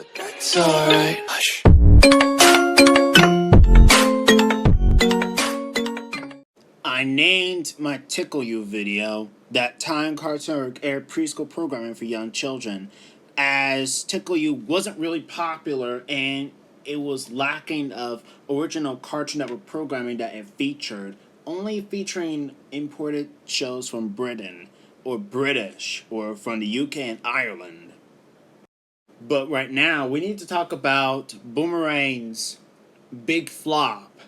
But that's alright. Hush. I named my Tickle You video that time Cartoon Network aired preschool programming for young children, as Tickle You wasn't really popular and it was lacking of original Cartoon Network programming that it featured, only featuring imported shows from Britain, or British, or from the UK and Ireland. But right now, we need to talk about Boomerang's big flop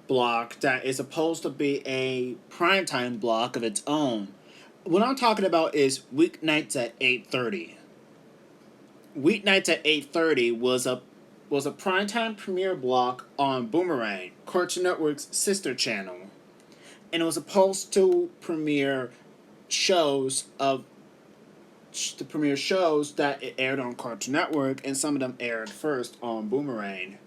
block that is supposed to be a primetime block of its own. What I'm talking about is Weeknights at 8:30. Weeknights at 8:30 was a primetime premiere block on Boomerang, Cartoon Network's sister channel. And it was supposed to premiere shows of shows that it aired on Cartoon Network, and some of them aired first on Boomerang.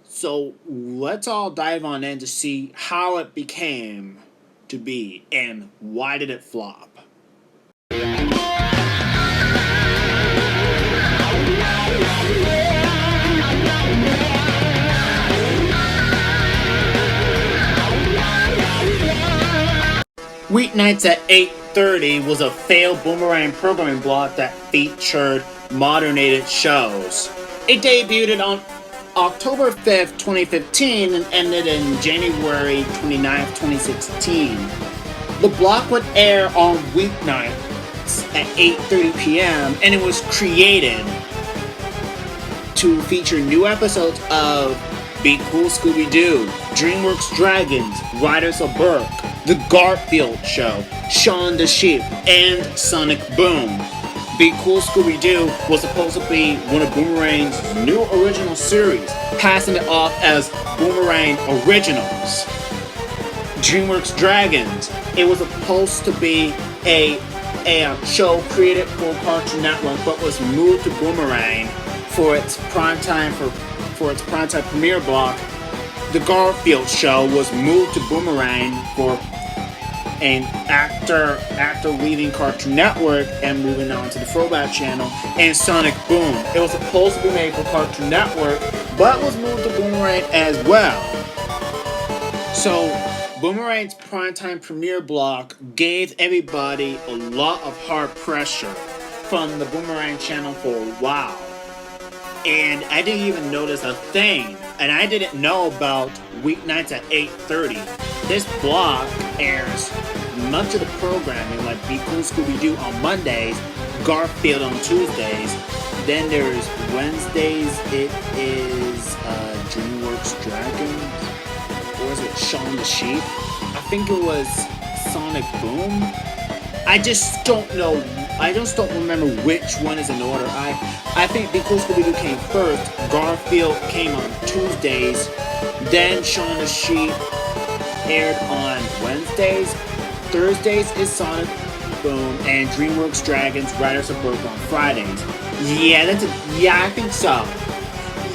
So let's all dive on in to see how it became to be and why did it flop. Weeknights at 8:30 was a failed Boomerang programming block that featured modern-ated shows. It debuted on October 5th, 2015 and ended in January 29th, 2016. The block would air on weeknights at 8:30 p.m. and it was created to feature new episodes of Be Cool Scooby-Doo, DreamWorks Dragons, Riders of Burke, The Garfield Show, Shaun the Sheep, and Sonic Boom. Be Cool Scooby-Doo was supposed to be one of Boomerang's new original series, passing it off as Boomerang Originals. DreamWorks Dragons, it was supposed to be a show created for Cartoon Network but was moved to Boomerang for its primetime premiere block. The Garfield Show was moved to Boomerang for an actor leaving Cartoon Network and moving on to the Throwback Channel, and Sonic Boom. It was supposed to be made for Cartoon Network, but was moved to Boomerang as well. So, Boomerang's primetime premiere block gave everybody a lot of hard pressure from the Boomerang channel for a while. And I didn't even notice a thing. And I didn't know about Weeknights at 8:30. This block airs much of the programming, like Be Cool Scooby-Doo on Mondays, Garfield on Tuesdays. Then there's Wednesdays, it is DreamWorks Dragons. Or is it Shaun the Sheep? I think it was Sonic Boom. I just don't know. I just don't remember which one is in order. I think Be Cool Scooby-Doo came first. Garfield came on Tuesdays. Then Shaun the Sheep aired on Wednesdays. Thursdays is Sonic Boom, and DreamWorks Dragons Riders of Burke on Fridays. Yeah, I think so.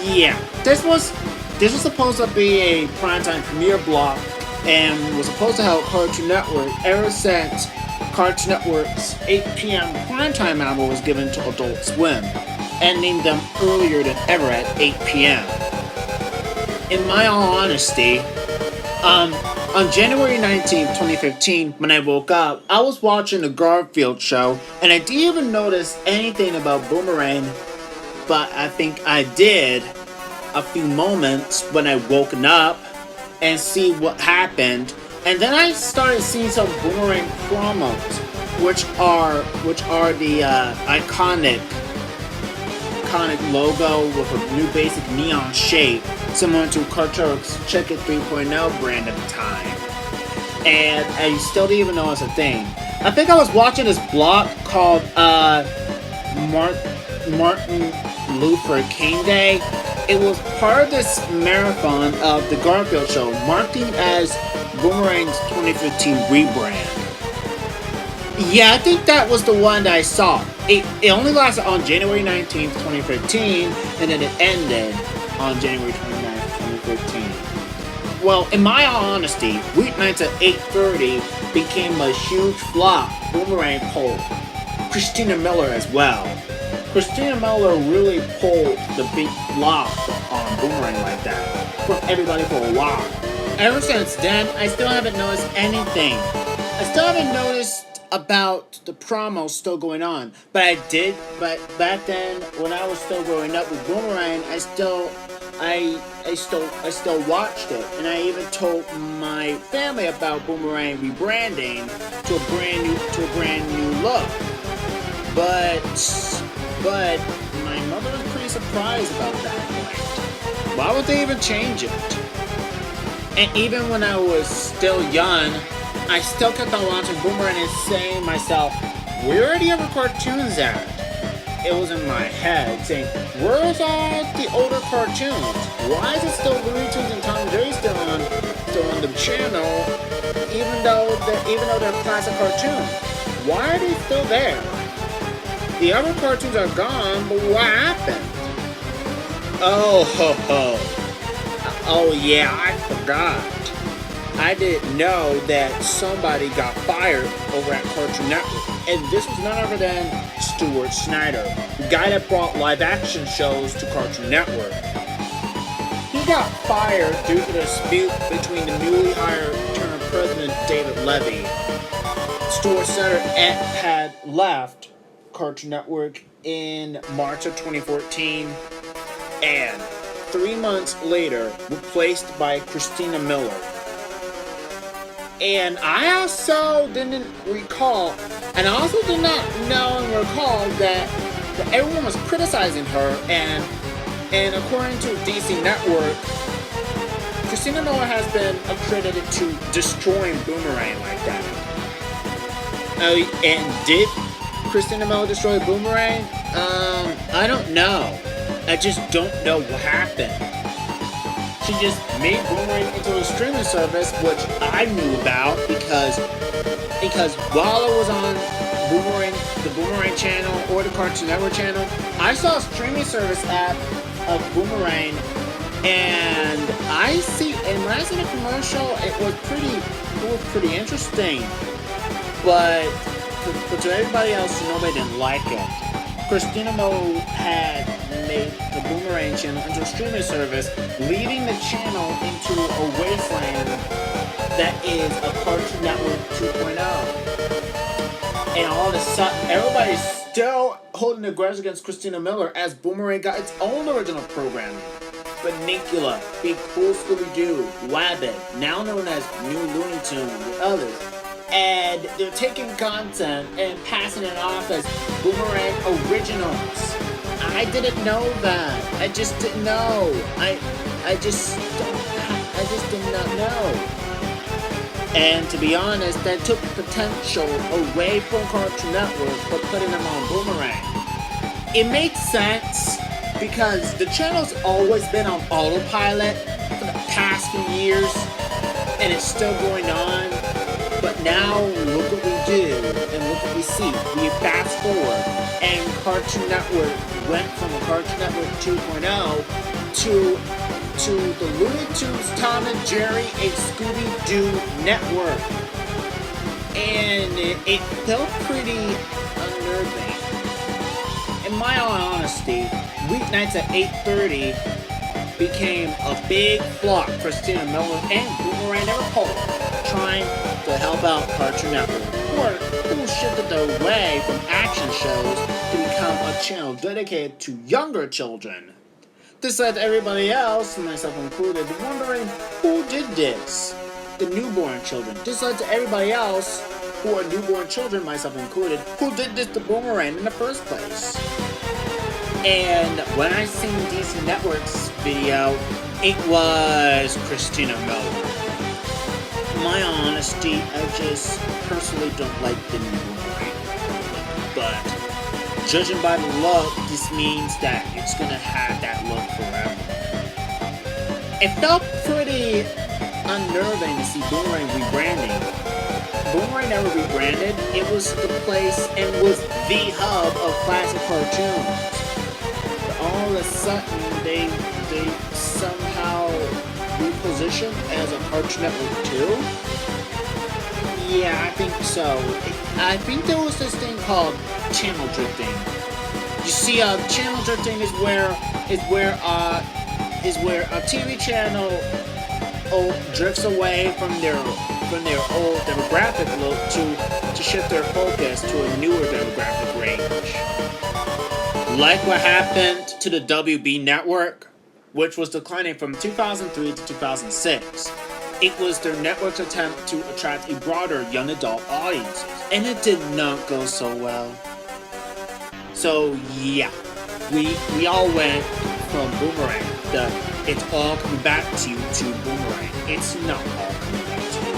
Yeah, this was supposed to be a primetime premiere block and was supposed to help Cartoon Network ever since Cartoon Network's 8 p.m. primetime hour was given to Adult Swim, ending them earlier than ever at 8 p.m. In my all honesty, on January 19th, 2015, when I woke up, I was watching the Garfield Show, and I didn't even notice anything about Boomerang, but I think I did a few moments when I woken up and see what happened. And then I started seeing some Boomerang promos, which are the iconic logo with a new basic neon shape, similar to Cartoon Network's Check It 3.0 brand at the time. And I still didn't even know it's a thing. I think I was watching this blog called Martin Luther King Day. It was part of this marathon of the Garfield Show, marking as Boomerang's 2015 rebrand. Yeah, I think that was the one that I saw. It only lasted on January 19th, 2015, and then it ended on January 29th, 2015. Well, in my honesty, Weeknights at 8:30 became a huge flop. Boomerang pulled Christina Miller as well. Christina Miller really pulled the big block on Boomerang like that from everybody for a while. Ever since then, I still haven't noticed anything. I still haven't noticed about the promo still going on. But I did, but back then, when I was still growing up with Boomerang, I still watched it, and I even told my family about Boomerang rebranding to a brand new look. But my mother was pretty surprised about that point. Why would they even change it? And even when I was still young, I still kept on watching Boomerang and saying to myself, where are the other cartoons at? It was in my head saying, where's all the older cartoons? Why is it still Looney Tunes and Tom and Jerry still on the channel, even though they're classic cartoons? Why are they still there? The other cartoons are gone, but what happened? Oh yeah, I forgot. I didn't know that somebody got fired over at Cartoon Network. And this was none other than Stuart Snyder, the guy that brought live action shows to Cartoon Network. He got fired due to the dispute between the newly hired term president David Levy. Stuart Snyder had left Cartoon Network in March of 2014, and 3 months later replaced by Christina Miller. And I also didn't recall, and I also did not know and recall that everyone was criticizing her, and according to DC Network, Christina Miller has been accredited to destroying Boomerang like that. And did Christina Miller destroy Boomerang? I don't know. I just don't know what happened. She just made Boomerang into a streaming service, which I knew about because while I was on the Boomerang channel or the Cartoon Network channel, I saw a streaming service app of Boomerang, and when I seen the commercial, it was pretty interesting. But to everybody else, nobody didn't like it. Christina Miller had made the Boomerang channel into a streaming service, leading the channel into a wasteland that is a Cartoon Network 2.0. And all of a sudden, everybody's still holding a grudge against Christina Miller as Boomerang got its own original programming. Benicula, Big Cool Scooby-Doo, Wabbit, now known as New Looney Tunes, and others. And they're taking content and passing it off as Boomerang Originals. I didn't know that. I just didn't know. I just did not know. And to be honest, that took potential away from Cartoon Network for putting them on Boomerang. It makes sense because the channel's always been on autopilot for the past few years, and it's still going on. But now, look what we do, and look what we see. We fast forward, and Cartoon Network went from a Cartoon Network 2.0 to the Looney Tunes, Tom and Jerry, a Scooby-Doo network. And it felt pretty unnerving. In my honesty, Weeknights at 8:30 became a big flop for Christina Miller and Boomerang Report, trying to help out Cartoon Network, who shifted away from action shows to become a channel dedicated to younger children. This led everybody else, myself included, wondering who did this? The newborn children. This led to everybody else, who are newborn children, myself included, who did this to Boomerang in the first place. And when I seen DC Network's video, it was Christina Miller. In my honesty, I just personally don't like the new Boomerang. But judging by the look, this means that it's gonna have that look forever. It felt pretty unnerving to see Boomerang rebranding. Boomerang never rebranded. It was the place and was the hub of classic cartoons. But all of a sudden, they somehow repositioned as a Cartoon Network 2? Yeah, I think so. I think there was this thing called channel drifting. You see, channel drifting is where a TV channel drifts away from their old demographic look to shift their focus to a newer demographic range. Like what happened to the WB network, which was declining from 2003 to 2006. It was their network's attempt to attract a broader young adult audience, and it did not go so well. So yeah, we all went from Boomerang, it's all coming back to you, to Boomerang. It's not all coming back to you.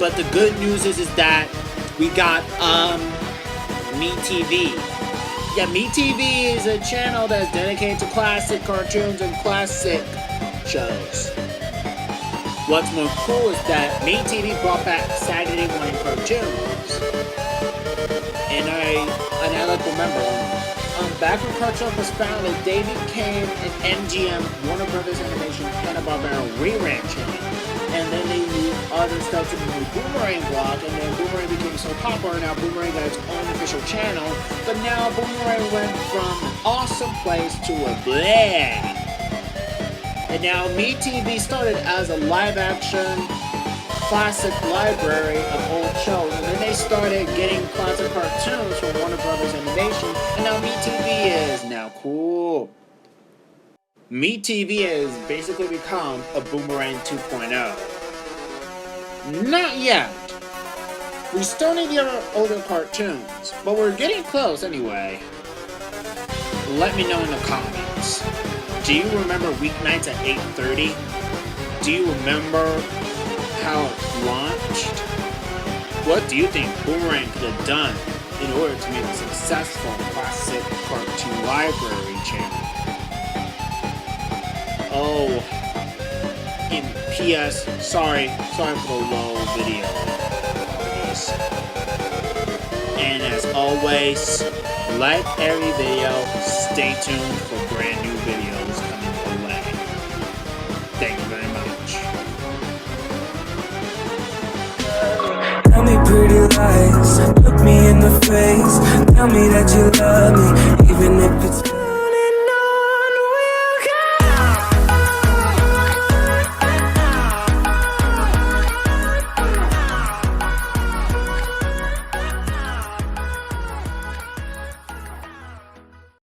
But the good news is that we got MeTV. Yeah, MeTV is a channel that's dedicated to classic cartoons and classic shows. What's more cool is that MeTV brought back Saturday morning cartoons. And I like to remember, back when Cartoon was founded, they became an MGM, Warner Brothers Animation, Hanna-Barbera rerun channel. And then they moved other stuff to the Boomerang block, and then Boomerang became so popular, now Boomerang got its own official channel. But now Boomerang went from an awesome place to a bleh. And now MeTV started as a live-action classic library of old shows, and then they started getting classic cartoons from Warner Brothers Animation, and now MeTV is now cool. MeTV has basically become a Boomerang 2.0. Not yet. We still need your older cartoons, but we're getting close anyway. Let me know in the comments. Do you remember Weeknights at 8:30? Do you remember how it launched? What do you think Boomerang could have done in order to make a successful classic cartoon library channel? Oh, in PS, sorry for the low video qualities. And as always, like every video, stay tuned for brand new videos coming your way. Thank you very much. Tell me pretty lies, look me in the face. Tell me that you love me, even if it's